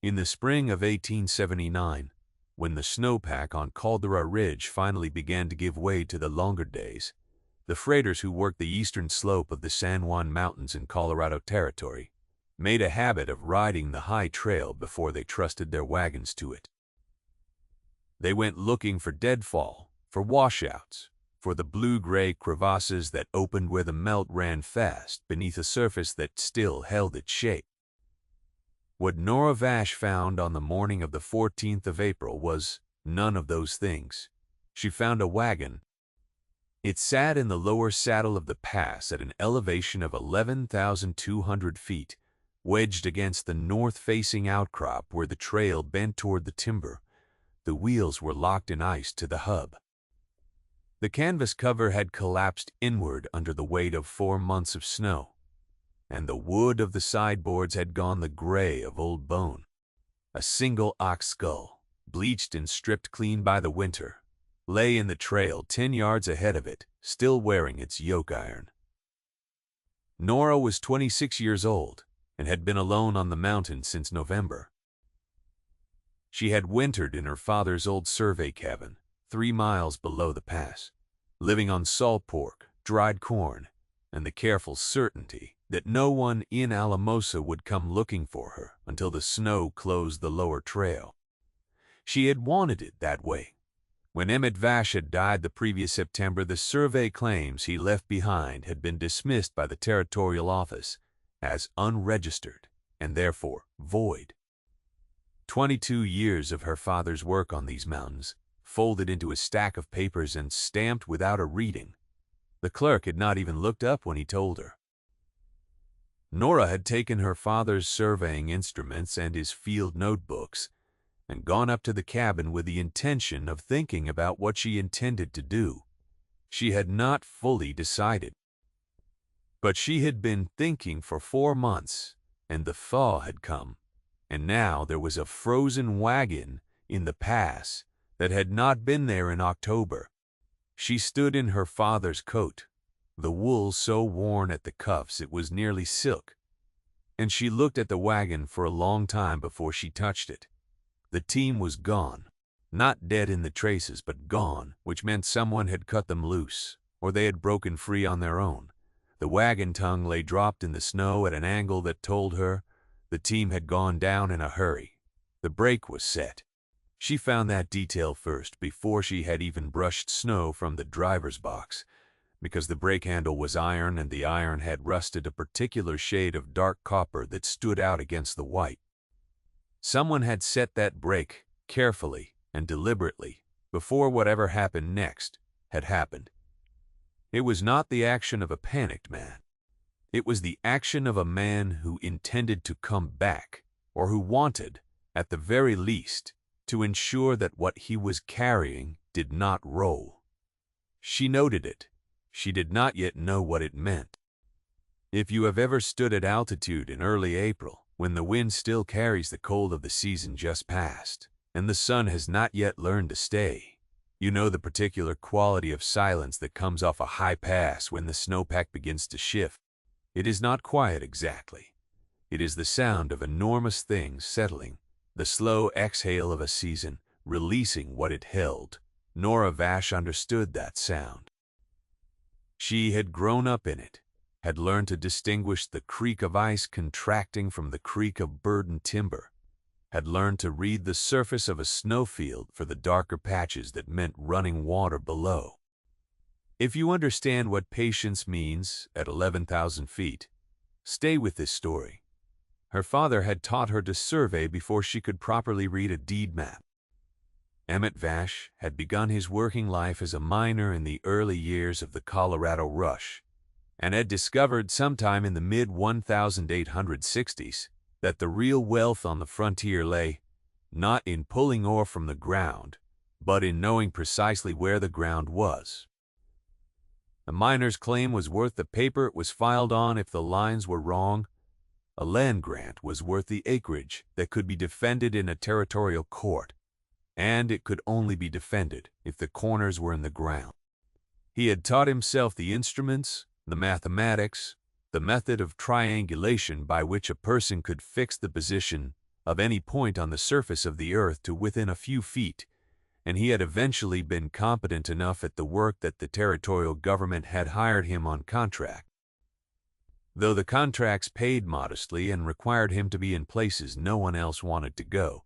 In the spring of 1879, when the snowpack on Caldera Ridge finally began to give way to the longer days, the freighters who worked the eastern slope of the San Juan Mountains in Colorado Territory made a habit of riding the high trail before they trusted their wagons to it. They went looking for deadfall, for washouts, for the blue-gray crevasses that opened where the melt ran fast beneath a surface that still held its shape. What Nora Vash found on the morning of the 14th of April was none of those things. She found a wagon. It sat in the lower saddle of the pass at an elevation of 11,200 feet, wedged against the north-facing outcrop where the trail bent toward the timber. The wheels were locked in ice to the hub. The canvas cover had collapsed inward under the weight of 4 months of snow, and the wood of the sideboards had gone the gray of old bone. A single ox skull, bleached and stripped clean by the winter, lay in the trail 10 yards ahead of it, still wearing its yoke iron. Nora was 26 years old and had been alone on the mountain since November. She had wintered in her father's old survey cabin, 3 miles below the pass, living on salt pork, dried corn, and the careful certainty that no one in Alamosa would come looking for her until the snow closed the lower trail. She had wanted it that way. When Emmett Vash had died the previous September, the survey claims he left behind had been dismissed by the territorial office as unregistered and therefore void. 22 years of her father's work on these mountains, folded into a stack of papers and stamped without a reading. The clerk had not even looked up when he told her. Nora had taken her father's surveying instruments and his field notebooks and gone up to the cabin with the intention of thinking about what she intended to do. She had not fully decided. But she had been thinking for 4 months, and the thaw had come, and now there was a frozen wagon in the pass that had not been there in October. She stood in her father's coat, the wool so worn at the cuffs it was nearly silk, and she looked at the wagon for a long time before she touched it. The team was gone, not dead in the traces, but gone, which meant someone had cut them loose, or they had broken free on their own. The wagon tongue lay dropped in the snow at an angle that told her the team had gone down in a hurry. The brake was set. She found that detail first before she had even brushed snow from the driver's box, because the brake handle was iron and the iron had rusted a particular shade of dark copper that stood out against the white. Someone had set that brake carefully and deliberately before whatever happened next had happened. It was not the action of a panicked man. It was the action of a man who intended to come back, or who wanted, at the very least, to ensure that what he was carrying did not roll. She noted it. She did not yet know what it meant. If you have ever stood at altitude in early April, when the wind still carries the cold of the season just past, and the sun has not yet learned to stay, you know the particular quality of silence that comes off a high pass when the snowpack begins to shift. It is not quiet exactly. It is the sound of enormous things settling, the slow exhale of a season releasing what it held. Nora Vash understood that sound. She had grown up in it, had learned to distinguish the creak of ice contracting from the creak of burdened timber, had learned to read the surface of a snowfield for the darker patches that meant running water below. If you understand what patience means at 11,000 feet, stay with this story. Her father had taught her to survey before she could properly read a deed map. Emmett Vash had begun his working life as a miner in the early years of the Colorado Rush, and had discovered sometime in the mid-1860s that the real wealth on the frontier lay not in pulling ore from the ground, but in knowing precisely where the ground was. A miner's claim was worth the paper it was filed on if the lines were wrong. A land grant was worth the acreage that could be defended in a territorial court, and it could only be defended if the corners were in the ground. He had taught himself the instruments, the mathematics, the method of triangulation by which a person could fix the position of any point on the surface of the earth to within a few feet, and he had eventually been competent enough at the work that the territorial government had hired him on contract. Though the contracts paid modestly and required him to be in places no one else wanted to go,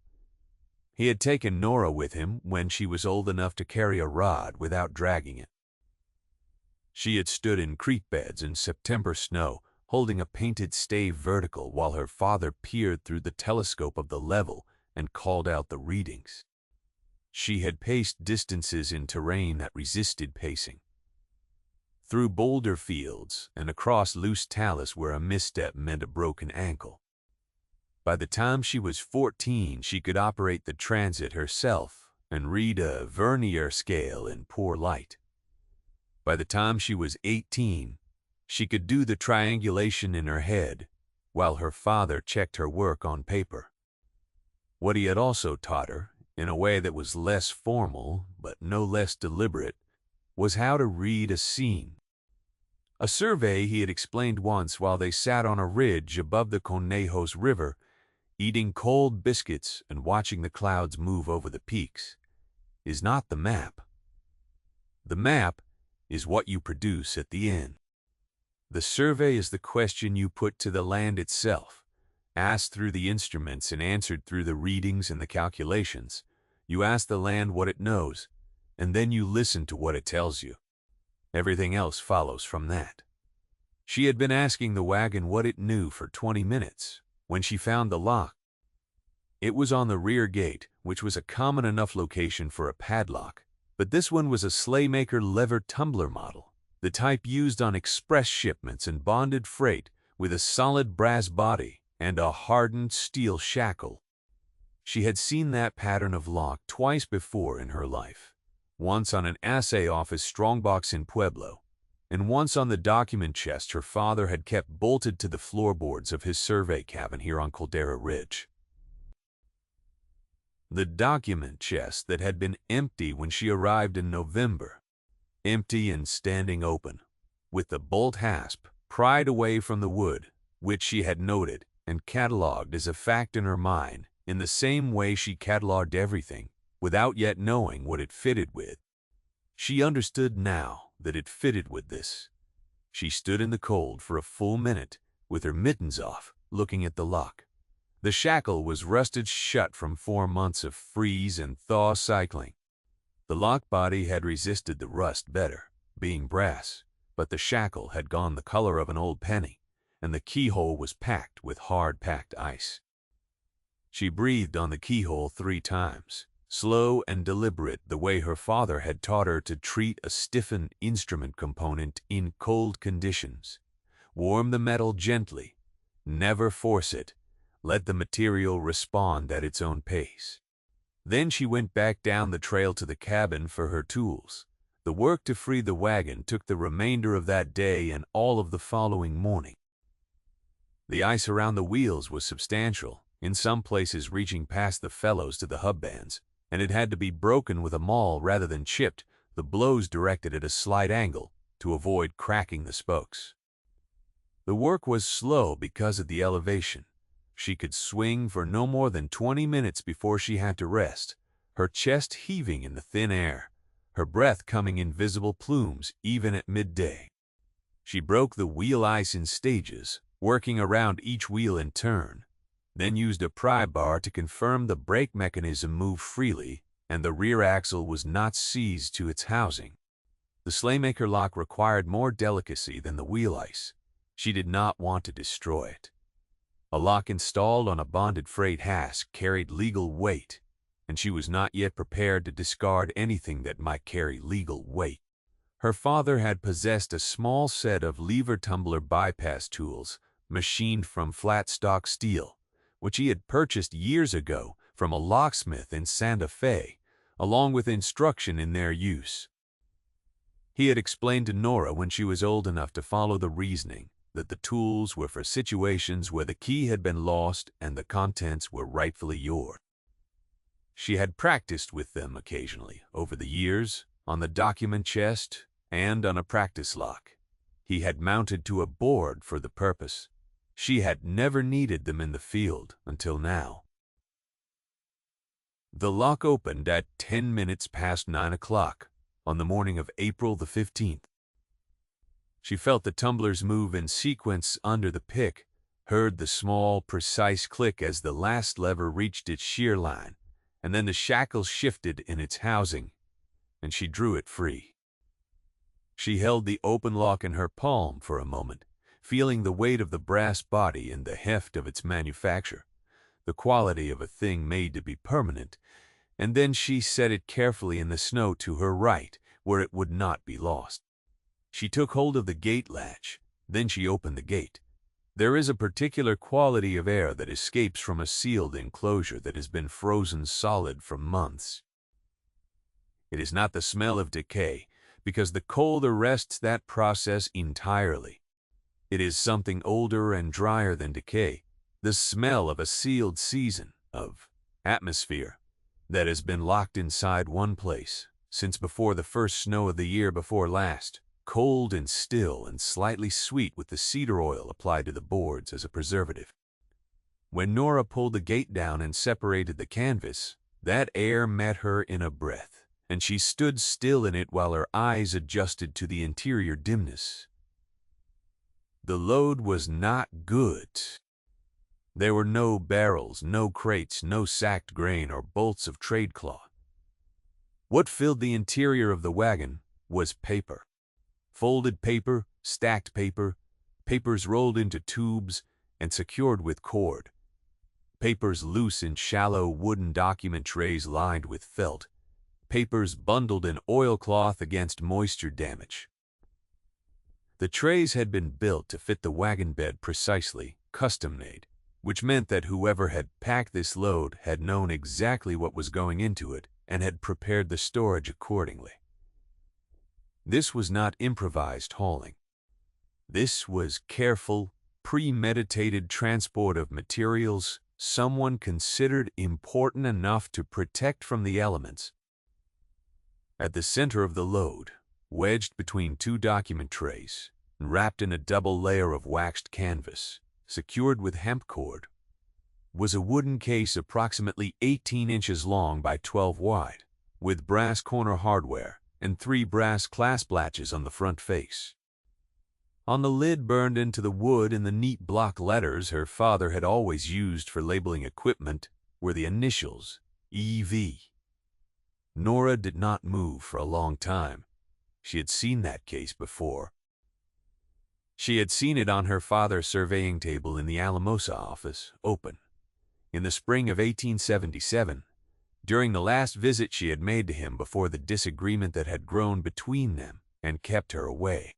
he had taken Nora with him when she was old enough to carry a rod without dragging it. She had stood in creek beds in September snow, holding a painted stave vertical while her father peered through the telescope of the level and called out the readings. She had paced distances in terrain that resisted pacing, through boulder fields and across loose talus where a misstep meant a broken ankle. By the time she was 14, she could operate the transit herself and read a vernier scale in poor light. By the time she was 18, she could do the triangulation in her head while her father checked her work on paper. What he had also taught her, in a way that was less formal but no less deliberate, was how to read a scene. A survey he had explained once while they sat on a ridge above the Conejos River, eating cold biscuits and watching the clouds move over the peaks, is not the map. The map is what you produce at the end. The survey is the question you put to the land itself, asked through the instruments and answered through the readings and the calculations. You ask the land what it knows, and then you listen to what it tells you. Everything else follows from that. She had been asking the wagon what it knew for 20 minutes when she found the lock. It was on the rear gate, which was a common enough location for a padlock, but this one was a Slaymaker lever tumbler model, the type used on express shipments and bonded freight, with a solid brass body and a hardened steel shackle. She had seen that pattern of lock twice before in her life, once on an assay office strongbox in Pueblo, and once on the document chest her father had kept bolted to the floorboards of his survey cabin here on Caldera Ridge. The document chest that had been empty when she arrived in November, empty and standing open, with the bolt hasp pried away from the wood, which she had noted and cataloged as a fact in her mind in the same way she cataloged everything, without yet knowing what it fitted with. She understood now that it fitted with this. She stood in the cold for a full minute, with her mittens off, looking at the lock. The shackle was rusted shut from 4 months of freeze and thaw cycling. The lock body had resisted the rust better, being brass, but the shackle had gone the color of an old penny, and the keyhole was packed with hard-packed ice. She breathed on the keyhole 3 times, slow and deliberate, the way her father had taught her to treat a stiffened instrument component in cold conditions. Warm the metal gently, never force it, let the material respond at its own pace. Then she went back down the trail to the cabin for her tools. The work to free the wagon took the remainder of that day and all of the following morning. The ice around the wheels was substantial, in some places reaching past the felloes to the hub bands, and it had to be broken with a maul rather than chipped, the blows directed at a slight angle to avoid cracking the spokes. The work was slow because of the elevation. She could swing for no more than 20 minutes before she had to rest, her chest heaving in the thin air, her breath coming in visible plumes even at midday. She broke the wheel ice in stages, working around each wheel in turn, then used a pry bar to confirm the brake mechanism moved freely and the rear axle was not seized to its housing. The Slaymaker lock required more delicacy than the wheel ice. She did not want to destroy it. A lock installed on a bonded freight hask carried legal weight, and she was not yet prepared to discard anything that might carry legal weight. Her father had possessed a small set of lever tumbler bypass tools machined from flat stock steel, which he had purchased years ago from a locksmith in Santa Fe, along with instruction in their use. He had explained to Nora when she was old enough to follow the reasoning that the tools were for situations where the key had been lost and the contents were rightfully yours. She had practiced with them occasionally over the years, on the document chest and on a practice lock. He had mounted to a board for the purpose. She had never needed them in the field until now. The lock opened at 10 minutes past 9 o'clock on the morning of April the 15th. She felt the tumblers move in sequence under the pick, heard the small, precise click as the last lever reached its shear line, and then the shackles shifted in its housing, and she drew it free. She held the open lock in her palm for a moment, feeling the weight of the brass body and the heft of its manufacture, the quality of a thing made to be permanent, and then she set it carefully in the snow to her right, where it would not be lost. She took hold of the gate latch, then she opened the gate. There is a particular quality of air that escapes from a sealed enclosure that has been frozen solid for months. It is not the smell of decay, because the cold arrests that process entirely. It is something older and drier than decay, the smell of a sealed season, of atmosphere, that has been locked inside one place since before the first snow of the year before last, cold and still and slightly sweet with the cedar oil applied to the boards as a preservative. When Nora pulled the gate down and separated the canvas, that air met her in a breath, and she stood still in it while her eyes adjusted to the interior dimness. The load was not good. There were no barrels, no crates, no sacked grain or bolts of trade cloth. What filled the interior of the wagon was paper. Folded paper, stacked paper, papers rolled into tubes and secured with cord, papers loose in shallow wooden document trays lined with felt, papers bundled in oilcloth against moisture damage. The trays had been built to fit the wagon bed precisely, custom-made, which meant that whoever had packed this load had known exactly what was going into it and had prepared the storage accordingly. This was not improvised hauling. This was careful, premeditated transport of materials someone considered important enough to protect from the elements. At the center of the load, wedged between two document trays, and wrapped in a double layer of waxed canvas, secured with hemp cord, was a wooden case approximately 18 inches long by 12 wide, with brass corner hardware and 3 brass clasp latches on the front face. On the lid burned into the wood in the neat block letters her father had always used for labeling equipment were the initials EV. Nora did not move for a long time. She had seen that case before. She had seen it on her father's surveying table in the Alamosa office, open, in the spring of 1877, during the last visit she had made to him before the disagreement that had grown between them and kept her away.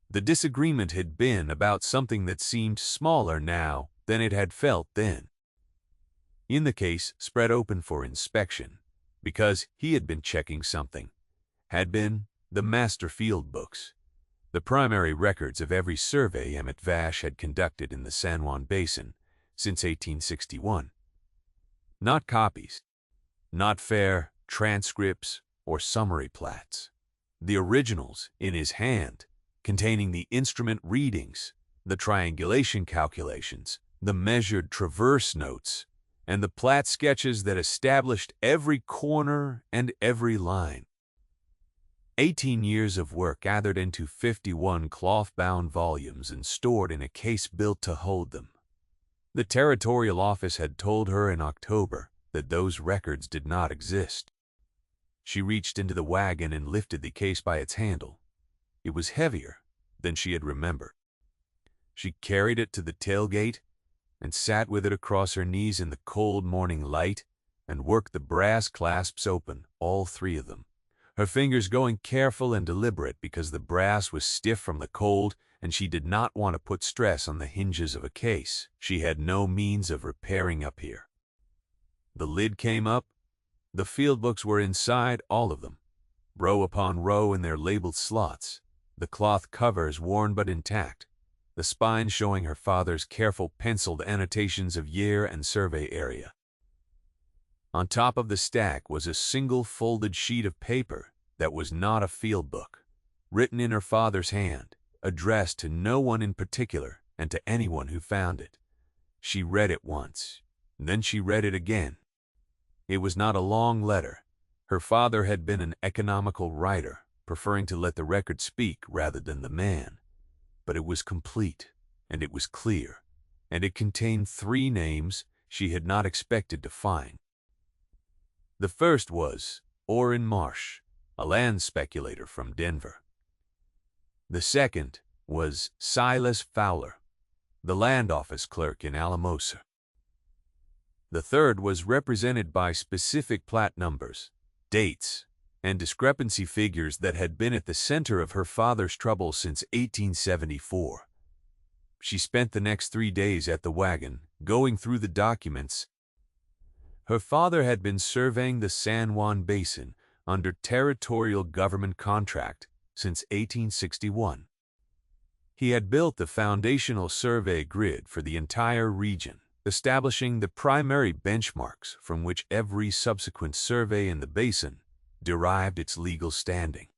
The disagreement had been about something that seemed smaller now than it had felt then. In the case spread open for inspection, because he had been checking something, had been the master field books, the primary records of every survey Emmett Vash had conducted in the San Juan Basin since 1861. Not copies, not fair transcripts or summary plats. The originals in his hand, containing the instrument readings, the triangulation calculations, the measured traverse notes, and the plat sketches that established every corner and every line. 18 years of work gathered into 51 cloth-bound volumes and stored in a case built to hold them. The territorial office had told her in October that those records did not exist. She reached into the wagon and lifted the case by its handle. It was heavier than she had remembered. She carried it to the tailgate and sat with it across her knees in the cold morning light and worked the brass clasps open, all 3 of them, her fingers going careful and deliberate because the brass was stiff from the cold and she did not want to put stress on the hinges of a case she had no means of repairing up here. The lid came up. The field books were inside, all of them, row upon row in their labeled slots, the cloth covers worn but intact, the spine showing her father's careful penciled annotations of year and survey area. On top of the stack was a single folded sheet of paper that was not a field book, written in her father's hand, addressed to no one in particular and to anyone who found it. She read it once, then she read it again. It was not a long letter. Her father had been an economical writer, preferring to let the record speak rather than the man. But it was complete, and it was clear, and it contained 3 names she had not expected to find. The first was Orrin Marsh, a land speculator from Denver. The second was Silas Fowler, the land office clerk in Alamosa. The third was represented by specific plat numbers, dates, and discrepancy figures that had been at the center of her father's trouble since 1874. She spent the next 3 days at the Wagon, going through the documents. Her father had been surveying the San Juan Basin under territorial government contract since 1861. He had built the foundational survey grid for the entire region, establishing the primary benchmarks from which every subsequent survey in the basin derived its legal standing.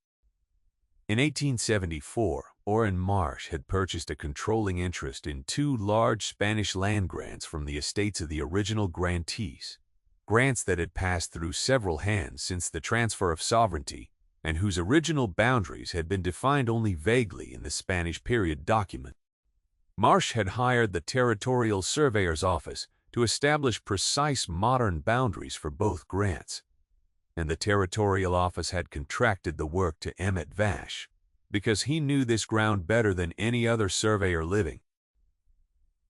In 1874, Orrin Marsh had purchased a controlling interest in 2 large Spanish land grants from the estates of the original grantees, grants that had passed through several hands since the transfer of sovereignty and whose original boundaries had been defined only vaguely in the Spanish period document. Marsh had hired the Territorial Surveyor's Office to establish precise modern boundaries for both grants, and the Territorial Office had contracted the work to Emmett Vash, because he knew this ground better than any other surveyor living.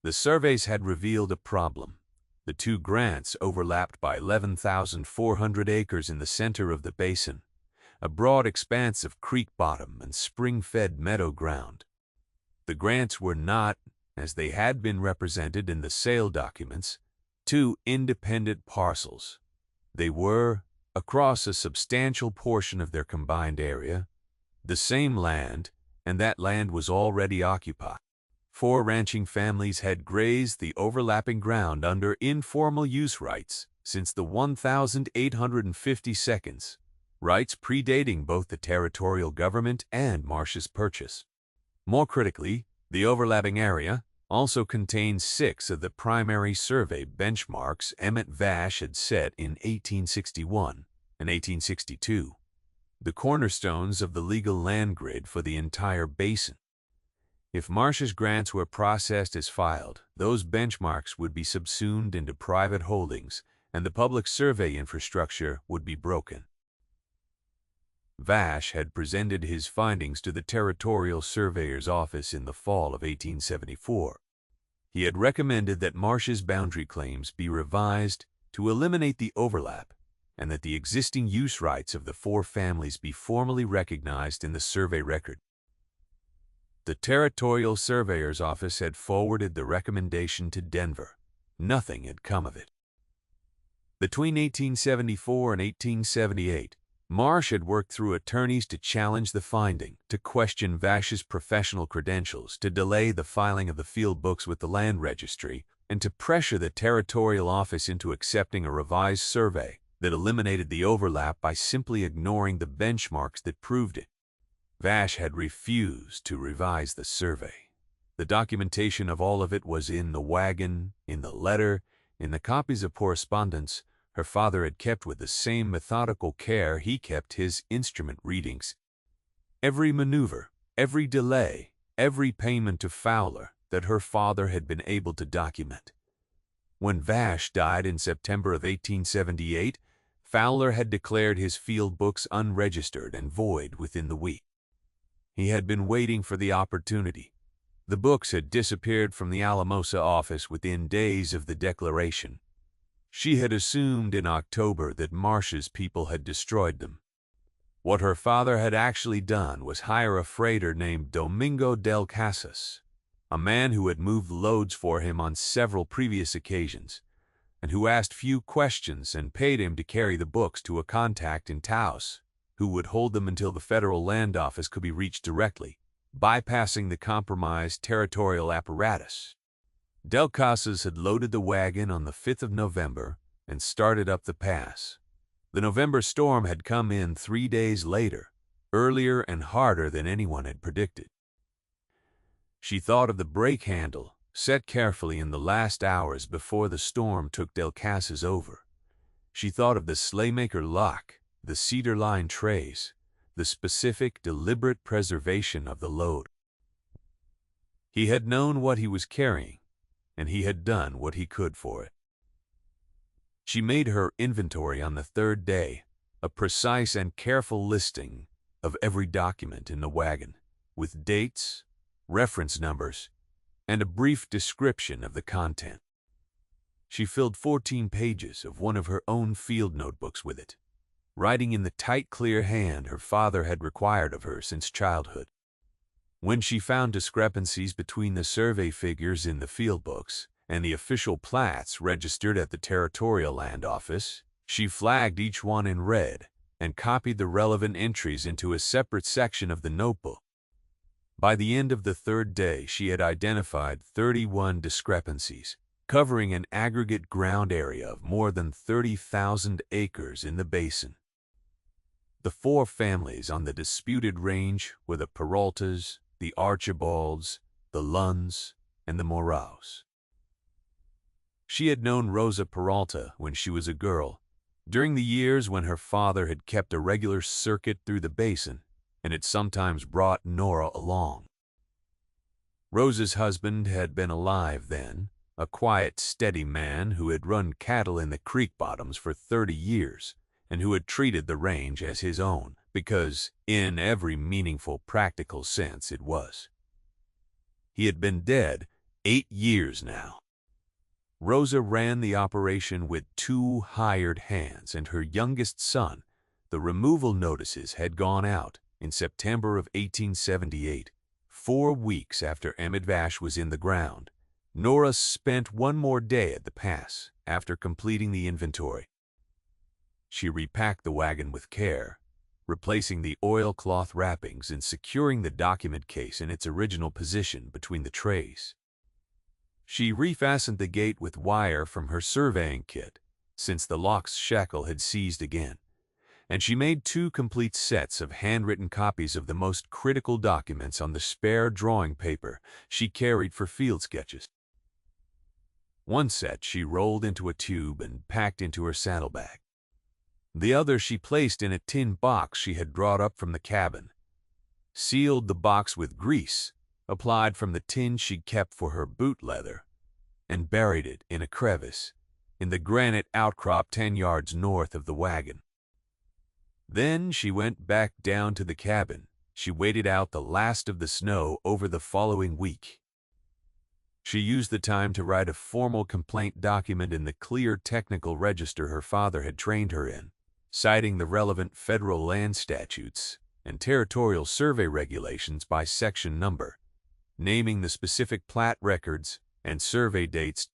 The surveys had revealed a problem. The 2 grants overlapped by 11,400 acres in the center of the basin, a broad expanse of creek bottom and spring-fed meadow ground. The grants were not, as they had been represented in the sale documents, 2 independent parcels. They were, across a substantial portion of their combined area, the same land, and that land was already occupied. 4 ranching families had grazed the overlapping ground under informal use rights since the 1852, rights predating both the territorial government and Marsh's purchase. More critically, the overlapping area also contained 6 of the primary survey benchmarks Emmett Vash had set in 1861 and 1862, the cornerstones of the legal land grid for the entire basin. If Marsh's grants were processed as filed, those benchmarks would be subsumed into private holdings, and the public survey infrastructure would be broken. Vash had presented his findings to the Territorial Surveyor's Office in the fall of 1874. He had recommended that Marsh's boundary claims be revised to eliminate the overlap and that the existing use rights of the 4 families be formally recognized in the survey record. The Territorial Surveyor's Office had forwarded the recommendation to Denver. Nothing had come of it. Between 1874 and 1878, Marsh had worked through attorneys to challenge the finding, to question Vash's professional credentials, to delay the filing of the field books with the land registry, and to pressure the Territorial Office into accepting a revised survey that eliminated the overlap by simply ignoring the benchmarks that proved it. Vash had refused to revise the survey. The documentation of all of it was in the Wagon, in the letter, in the copies of correspondence her father had kept with the same methodical care he kept his instrument readings. Every maneuver, every delay, every payment to Fowler that her father had been able to document. When Vash died in September of 1878, Fowler had declared his field books unregistered and void within the week. He had been waiting for the opportunity. The books had disappeared from the Alamosa office within days of the declaration. She had assumed in October that Marsh's people had destroyed them. What her father had actually done was hire a freighter named Domingo del Casas, a man who had moved loads for him on several previous occasions, and who asked few questions and paid him to carry the books to a contact in Thaw, who would hold them until the federal land office could be reached directly, bypassing the compromised territorial apparatus. Del Casas had loaded the wagon on the 5th of November and started up the pass. The November storm had come in 3 days later, earlier and harder than anyone had predicted. She thought of the brake handle, set carefully in the last hours before the storm took Del Casas over. She thought of the Slaymaker lock, the cedar-lined trays, the specific, deliberate preservation of the load. He had known what he was carrying, and he had done what he could for it. She made her inventory on the third day, a precise and careful listing of every document in the wagon, with dates, reference numbers, and a brief description of the content. She filled 14 pages of one of her own field notebooks with it, writing in the tight, clear hand her father had required of her since childhood. When she found discrepancies between the survey figures in the field books and the official plats registered at the Territorial Land Office, she flagged each one in red and copied the relevant entries into a separate section of the notebook. By the end of the third day, she had identified 31 discrepancies, covering an aggregate ground area of more than 30,000 acres in the basin. The 4 families on the disputed range were the Peraltas, the Archibalds, the Lunds, and the Moraus. She had known Rosa Peralta when she was a girl, during the years when her father had kept a regular circuit through the basin and had sometimes brought Nora along. Rosa's husband had been alive then, a quiet, steady man who had run cattle in the creek bottoms for 30 years and who had treated the range as his own, because, in every meaningful, practical sense, it was. He had been dead 8 years now. Rosa ran the operation with 2 hired hands, and her youngest son, the removal notices had gone out in September of 1878, 4 weeks after Emmett Vash was in the ground. Nora spent one more day at the pass after completing the inventory. She repacked the wagon with care, replacing the oilcloth wrappings and securing the document case in its original position between the trays. She refastened the gate with wire from her surveying kit, since the lock's shackle had seized again, and she made 2 complete sets of handwritten copies of the most critical documents on the spare drawing paper she carried for field sketches. One set she rolled into a tube and packed into her saddlebag. The other she placed in a tin box she had brought up from the cabin, sealed the box with grease applied from the tin she'd kept for her boot leather, and buried it in a crevice in the granite outcrop 10 yards north of the wagon. Then she went back down to the cabin. She waited out the last of the snow over the following week. She used the time to write a formal complaint document in the clear technical register her father had trained her in, citing the relevant federal land statutes and territorial survey regulations by section number, naming the specific plat records and survey dates,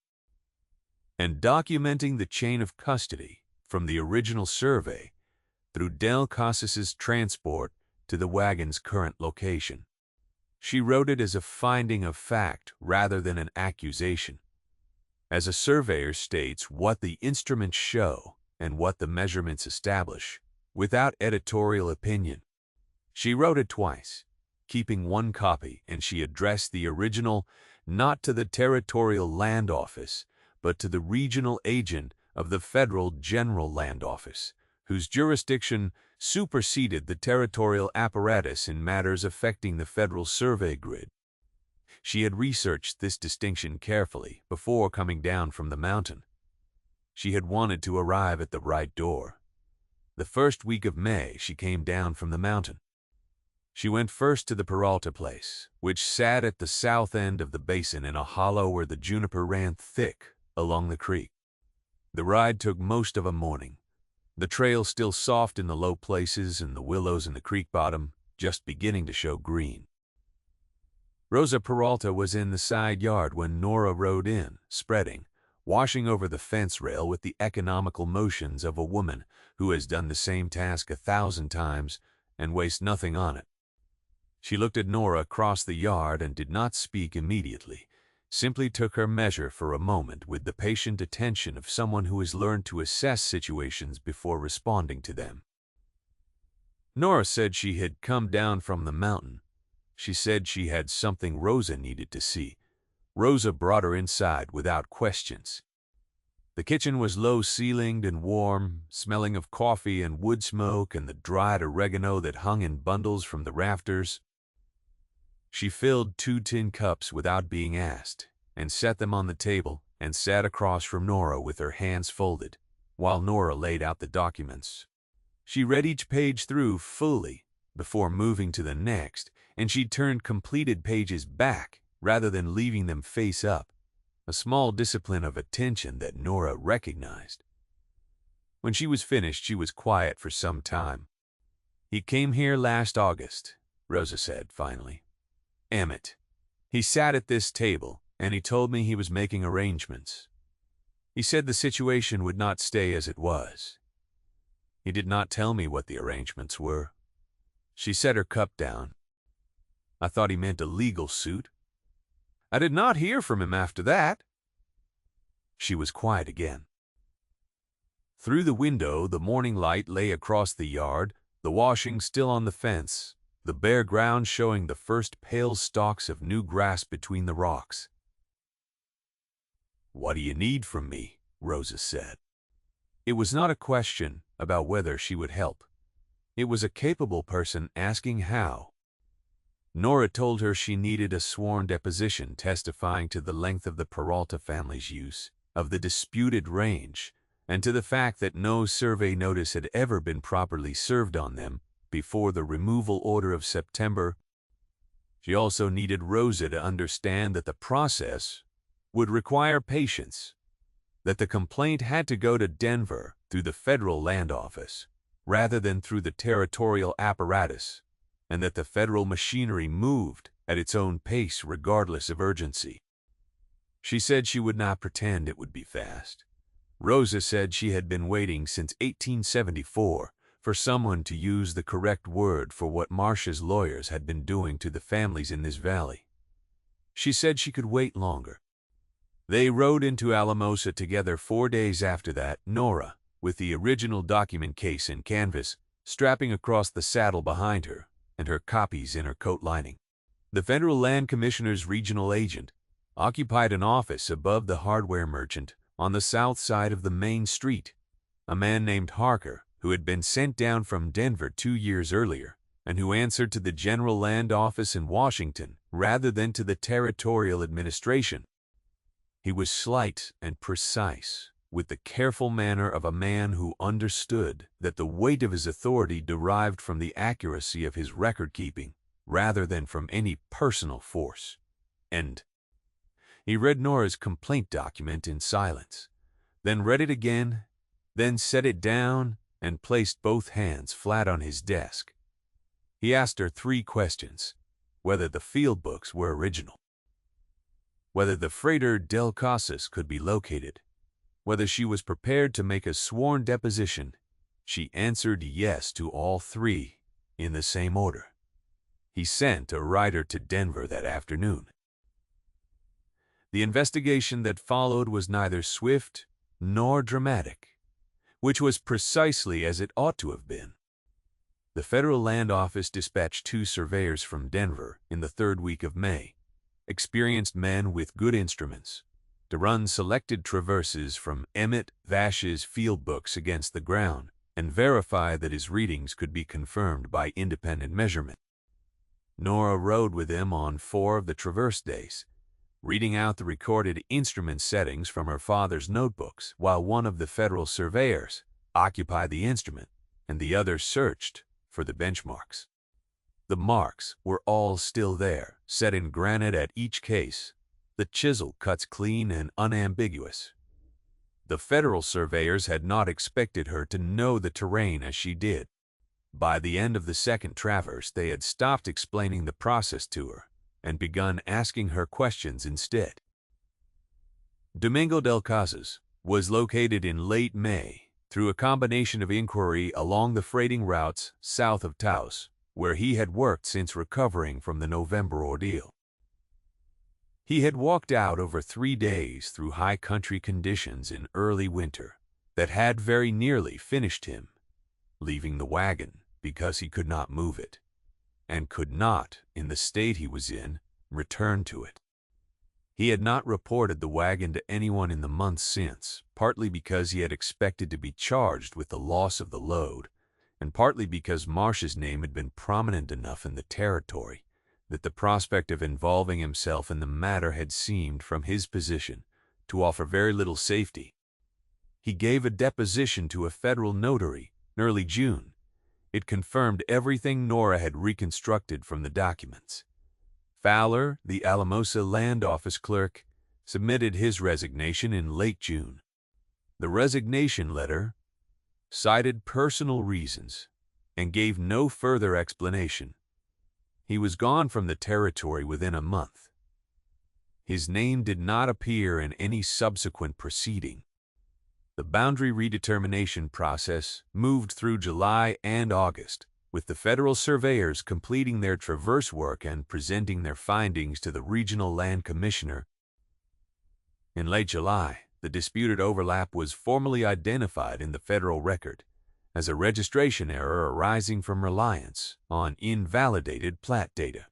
and documenting the chain of custody from the original survey through Del Casas's transport to the wagon's current location. She wrote it as a finding of fact rather than an accusation, as a surveyor states what the instruments show and what the measurements establish, without editorial opinion. She wrote it twice, keeping one copy, and she addressed the original not to the Territorial Land Office, but to the regional agent of the Federal General Land Office, whose jurisdiction superseded the territorial apparatus in matters affecting the federal survey grid. She had researched this distinction carefully before coming down from the mountain. She had wanted to arrive at the right door. The first week of May, she came down from the mountain. She went first to the Peralta place, which sat at the south end of the basin in a hollow where the juniper ran thick along the creek. The ride took most of a morning, the trail still soft in the low places and the willows in the creek bottom just beginning to show green. Rosa Peralta was in the side yard when Nora rode in, spreading, washing over the fence rail with the economical motions of a woman who has done the same task 1,000 times and wastes nothing on it. She looked at Nora across the yard and did not speak immediately, simply took her measure for a moment with the patient attention of someone who has learned to assess situations before responding to them. Nora said she had come down from the mountain. She said she had something Rosa needed to see. Rosa brought her inside without questions. The kitchen was low-ceilinged and warm, smelling of coffee and wood smoke and the dried oregano that hung in bundles from the rafters. She filled 2 tin cups without being asked, and set them on the table, and sat across from Nora with her hands folded, while Nora laid out the documents. She read each page through fully before moving to the next, and she turned completed pages back rather than leaving them face up, a small discipline of attention that Nora recognized. When she was finished, she was quiet for some time. "He came here last August," Rosa said finally. "Emmett. He sat at this table, and he told me he was making arrangements. He said the situation would not stay as it was. He did not tell me what the arrangements were." She set her cup down. "I thought he meant a legal suit. I did not hear from him after that." She was quiet again. Through the window, the morning light lay across the yard, the washing still on the fence, the bare ground showing the first pale stalks of new grass between the rocks. "What do you need from me?" Rosa said. It was not a question about whether she would help. It was a capable person asking how. Nora told her she needed a sworn deposition testifying to the length of the Peralta family's use of the disputed range, and to the fact that no survey notice had ever been properly served on them before the removal order of September. She also needed Rosa to understand that the process would require patience, that the complaint had to go to Denver through the federal land office rather than through the territorial apparatus, and that the federal machinery moved at its own pace regardless of urgency. She said she would not pretend it would be fast. Rosa said she had been waiting since 1874 for someone to use the correct word for what Marcia's lawyers had been doing to the families in this valley. She said she could wait longer. They rode into Alamosa together 4 days after that, Nora, with the original document case and canvas, strapping across the saddle behind her, and her copies in her coat lining. The Federal Land Commissioner's regional agent occupied an office above the hardware merchant on the south side of the main street, a man named Harker, who had been sent down from Denver 2 years earlier, and who answered to the General Land Office in Washington rather than to the Territorial Administration. He was slight and precise, with the careful manner of a man who understood that the weight of his authority derived from the accuracy of his record-keeping rather than from any personal force. And he read Nora's complaint document in silence, then read it again, then set it down and placed both hands flat on his desk. He asked her 3 questions: whether the field books were original, whether the freighter Del Casas could be located, whether she was prepared to make a sworn deposition. She answered yes to all 3 in the same order. He sent a writer to Denver that afternoon. The investigation that followed was neither swift nor dramatic, which was precisely as it ought to have been. The Federal Land Office dispatched 2 surveyors from Denver in the 3rd week of May, experienced men with good instruments, to run selected traverses from Emmett Vash's field books against the ground and verify that his readings could be confirmed by independent measurement. Nora rode with him on 4 of the traverse days, reading out the recorded instrument settings from her father's notebooks, while one of the federal surveyors occupied the instrument and the other searched for the benchmarks. The marks were all still there, set in granite at each case, the chisel cuts clean and unambiguous. The federal surveyors had not expected her to know the terrain as she did. By the end of the 2nd traverse, they had stopped explaining the process to her and begun asking her questions instead. Domingo Del Casas was located in late May through a combination of inquiry along the freighting routes south of Taos, where he had worked since recovering from the November ordeal. He had walked out over 3 days through high country conditions in early winter that had very nearly finished him, leaving the wagon because he could not move it, and could not, in the state he was in, return to it. He had not reported the wagon to anyone in the months since, partly because he had expected to be charged with the loss of the load, and partly because Marsh's name had been prominent enough in the territory that the prospect of involving himself in the matter had seemed, from his position, to offer very little safety. He gave a deposition to a federal notary in early June. It confirmed everything Nora had reconstructed from the documents. Fowler, the Alamosa land office clerk, submitted his resignation in late June. The resignation letter cited personal reasons and gave no further explanation. He was gone from the territory within a month. His name did not appear in any subsequent proceeding. The boundary redetermination process moved through July and August, with the federal surveyors completing their traverse work and presenting their findings to the regional land commissioner. In late July, the disputed overlap was formally identified in the federal record as a registration error arising from reliance on invalidated plat data.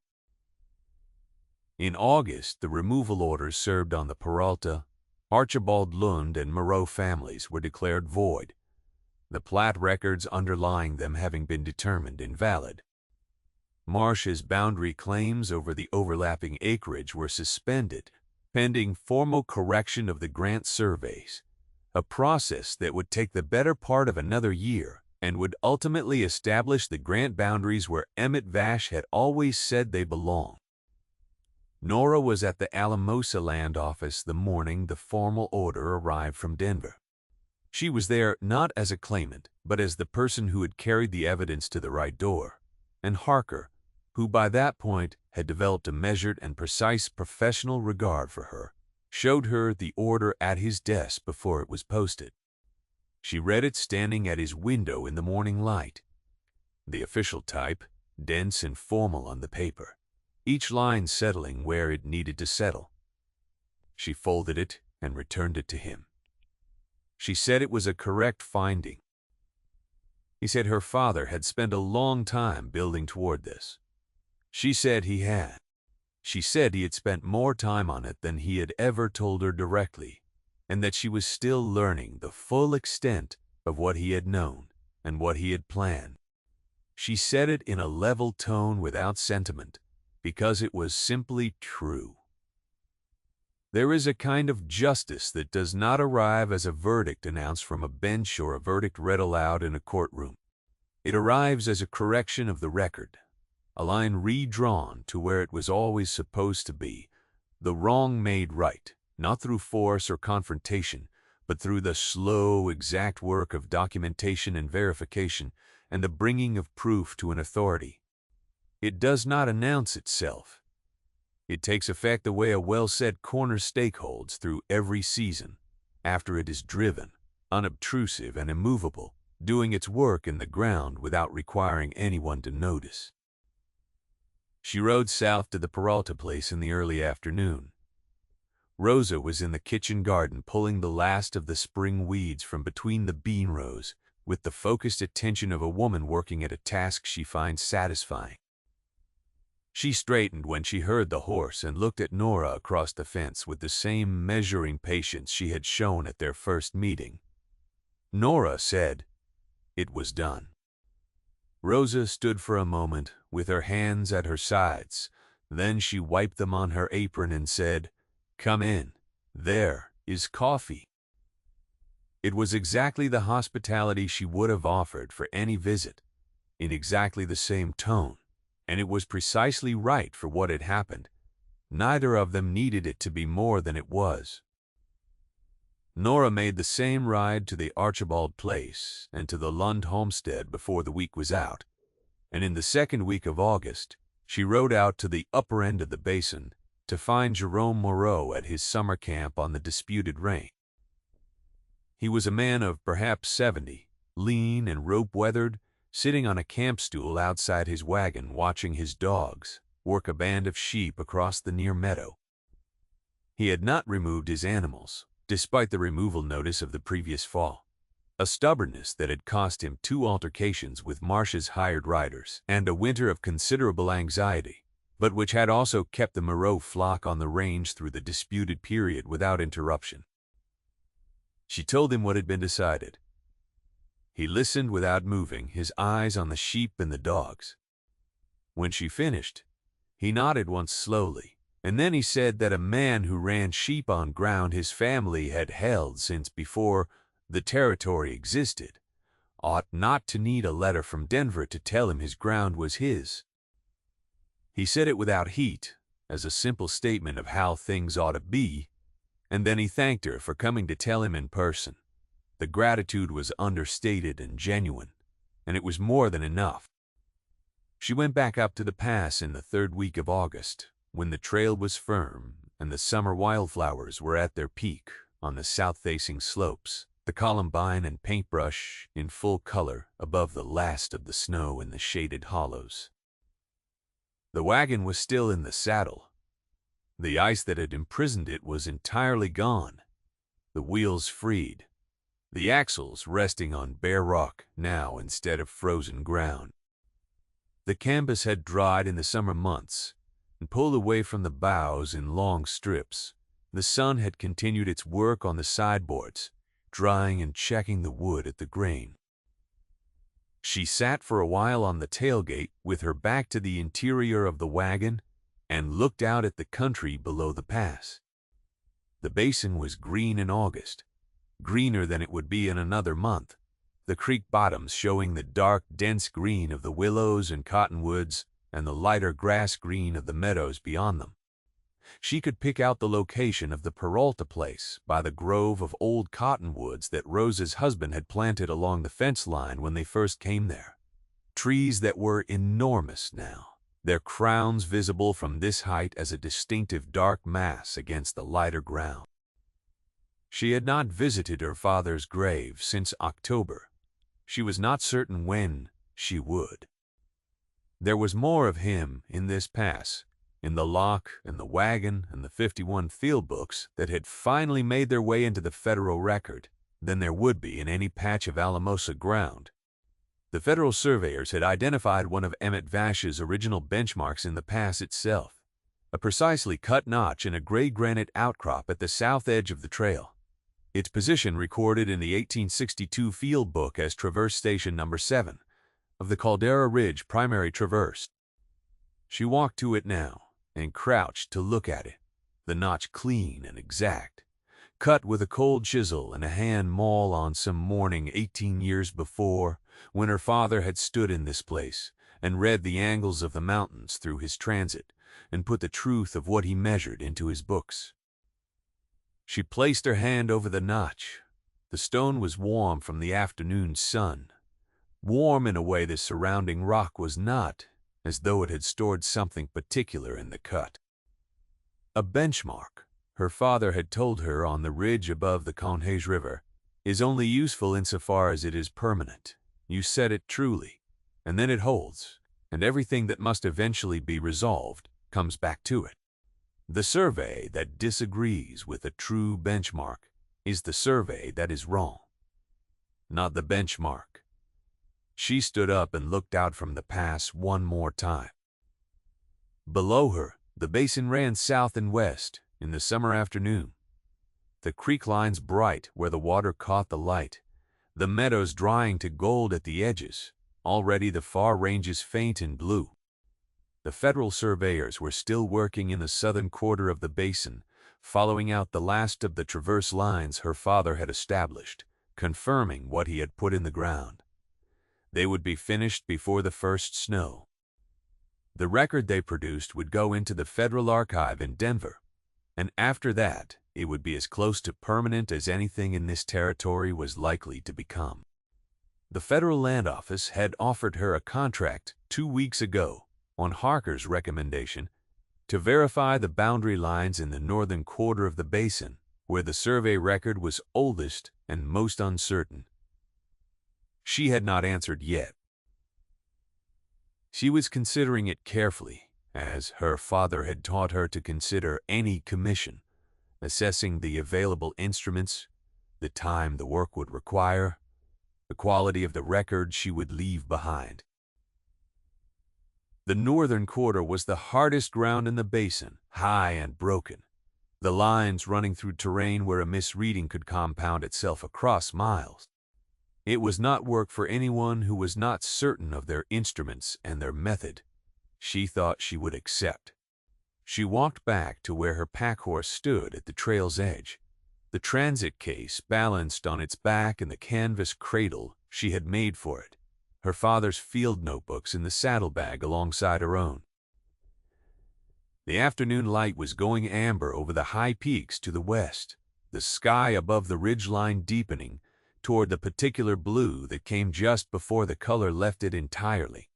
In August, the removal orders served on the Peralta, Archibald Lund, and Moreau families were declared void, the plat records underlying them having been determined invalid. Marsh's boundary claims over the overlapping acreage were suspended, pending formal correction of the grant surveys, a process that would take the better part of another year and would ultimately establish the grant boundaries where Emmett Vash had always said they belonged. Nora was at the Alamosa land office the morning the formal order arrived from Denver. She was there not as a claimant, but as the person who had carried the evidence to the right door, and Harker, who by that point had developed a measured and precise professional regard for her, showed her the order at his desk before it was posted. She read it standing at his window in the morning light. The official type, dense and formal on the paper, each line settling where it needed to settle. She folded it and returned it to him. She said it was a correct finding. He said her father had spent a long time building toward this. She said he had. She said he had spent more time on it than he had ever told her directly, and that she was still learning the full extent of what he had known and what he had planned. She said it in a level tone without sentiment, because it was simply true. There is a kind of justice that does not arrive as a verdict announced from a bench or a verdict read aloud in a courtroom. It arrives as a correction of the record, a line redrawn to where it was always supposed to be, the wrong made right, not through force or confrontation, but through the slow, exact work of documentation and verification and the bringing of proof to an authority. It does not announce itself. It takes effect the way a well-set corner stake holds through every season, after it is driven, unobtrusive and immovable, doing its work in the ground without requiring anyone to notice. She rode south to the Peralta place in the early afternoon. Rosa was in the kitchen garden pulling the last of the spring weeds from between the bean rows with the focused attention of a woman working at a task she finds satisfying. She straightened when she heard the horse and looked at Nora across the fence with the same measuring patience she had shown at their first meeting. Nora said, "It was done." Rosa stood for a moment with her hands at her sides. Then she wiped them on her apron and said, "Come in. There is coffee." It was exactly the hospitality she would have offered for any visit, in exactly the same tone, and it was precisely right for what had happened. Neither of them needed it to be more than it was. Nora made the same ride to the Archibald place and to the Lund homestead before the week was out, and in the second week of August, she rode out to the upper end of the basin to find Jerome Moreau at his summer camp on the disputed range. He was a man of perhaps 70, lean and rope-weathered, sitting on a camp stool outside his wagon watching his dogs work a band of sheep across the near meadow. He had not removed his animals, despite the removal notice of the previous fall, a stubbornness that had cost him 2 altercations with Marsh's hired riders and a winter of considerable anxiety. but which had also kept the Moreau flock on the range through the disputed period without interruption. She told him what had been decided. He listened without moving, his eyes on the sheep and the dogs. When she finished, he nodded once slowly, and then he said that a man who ran sheep on ground his family had held since before the territory existed ought not to need a letter from Denver to tell him his ground was his. He said it without heat, as a simple statement of how things ought to be, and then he thanked her for coming to tell him in person. The gratitude was understated and genuine, and it was more than enough. She went back up to the pass in the third week of August, when the trail was firm and the summer wildflowers were at their peak on the south-facing slopes, the columbine and paintbrush in full color above the last of the snow in the shaded hollows. The wagon was still in the saddle. The ice that had imprisoned it was entirely gone, the wheels freed, the axles resting on bare rock now instead of frozen ground. The canvas had dried in the summer months and pulled away from the boughs in long strips. The sun had continued its work on the sideboards, drying and checking the wood at the grain. She sat for a while on the tailgate with her back to the interior of the wagon and looked out at the country below the pass. The basin was green in August, greener than it would be in another month, the creek bottoms showing the dark, dense green of the willows and cottonwoods and the lighter grass green of the meadows beyond them. She could pick out the location of the Peralta place by the grove of old cottonwoods that Rose's husband had planted along the fence line when they first came there. Trees that were enormous now, their crowns visible from this height as a distinctive dark mass against the lighter ground. She had not visited her father's grave since October. She was not certain when she would. There was more of him in this pass, in the lock and the wagon and the 51 field books that had finally made their way into the federal record, than there would be in any patch of Alamosa ground. The federal surveyors had identified one of Emmett Vash's original benchmarks in the pass itself, a precisely cut notch in a gray granite outcrop at the south edge of the trail. Its position recorded in the 1862 field book as Traverse Station No. 7 of the Caldera Ridge Primary Traverse. She walked to it now and crouched to look at it, the notch clean and exact, cut with a cold chisel and a hand maul on some morning 18 years before, when her father had stood in this place and read the angles of the mountains through his transit and put the truth of what he measured into his books. She placed her hand over the notch. The stone was warm from the afternoon sun, warm in a way the surrounding rock was not, as though it had stored something particular in the cut. A benchmark, her father had told her on the ridge above the Conhays River, is only useful insofar as it is permanent. You set it truly, and then it holds, and everything that must eventually be resolved comes back to it. The survey that disagrees with a true benchmark is the survey that is wrong, not the benchmark. She stood up and looked out from the pass one more time. Below her, the basin ran south and west in the summer afternoon, the creek lines bright where the water caught the light, the meadows drying to gold at the edges, already the far ranges faint in blue. The federal surveyors were still working in the southern quarter of the basin, following out the last of the traverse lines her father had established, confirming what he had put in the ground. They would be finished before the first snow. The record they produced would go into the Federal Archive in Denver, and after that, it would be as close to permanent as anything in this territory was likely to become. The Federal Land Office had offered her a contract 2 weeks ago, on Harker's recommendation, to verify the boundary lines in the northern quarter of the basin, where the survey record was oldest and most uncertain. She had not answered yet. She was considering it carefully, as her father had taught her to consider any commission, assessing the available instruments, the time the work would require, the quality of the record she would leave behind. The northern quarter was the hardest ground in the basin, high and broken, the lines running through terrain where a misreading could compound itself across miles. It was not work for anyone who was not certain of their instruments and their method. She thought she would accept. She walked back to where her packhorse stood at the trail's edge, the transit case balanced on its back and the canvas cradle she had made for it, her father's field notebooks in the saddlebag alongside her own. The afternoon light was going amber over the high peaks to the west, the sky above the ridgeline deepening toward the particular blue that came just before the color left it entirely.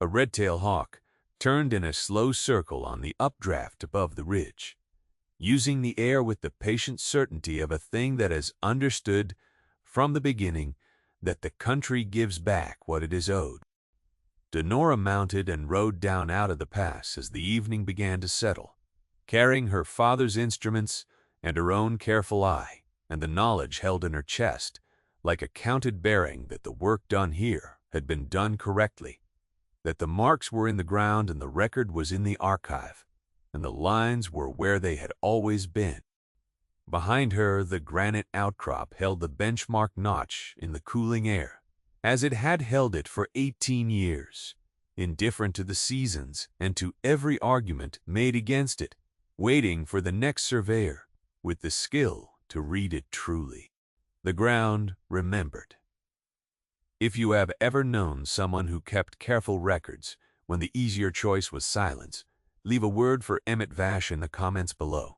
A red-tailed hawk turned in a slow circle on the updraft above the ridge, using the air with the patient certainty of a thing that has understood from the beginning that the country gives back what it is owed. Denora mounted and rode down out of the pass as the evening began to settle, carrying her father's instruments and her own careful eye, and the knowledge held in her chest, like a counted bearing that the work done here had been done correctly, that the marks were in the ground and the record was in the archive, and the lines were where they had always been. Behind her, the granite outcrop held the benchmark notch in the cooling air, as it had held it for 18 years, indifferent to the seasons and to every argument made against it, waiting for the next surveyor with the skill to read it truly. The ground remembered. If you have ever known someone who kept careful records when the easier choice was silence, leave a word for Emmett Vash in the comments below.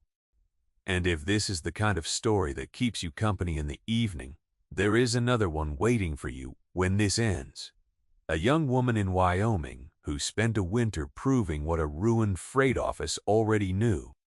And if this is the kind of story that keeps you company in the evening, there is another one waiting for you when this ends. A young woman in Wyoming who spent a winter proving what a ruined freight office already knew.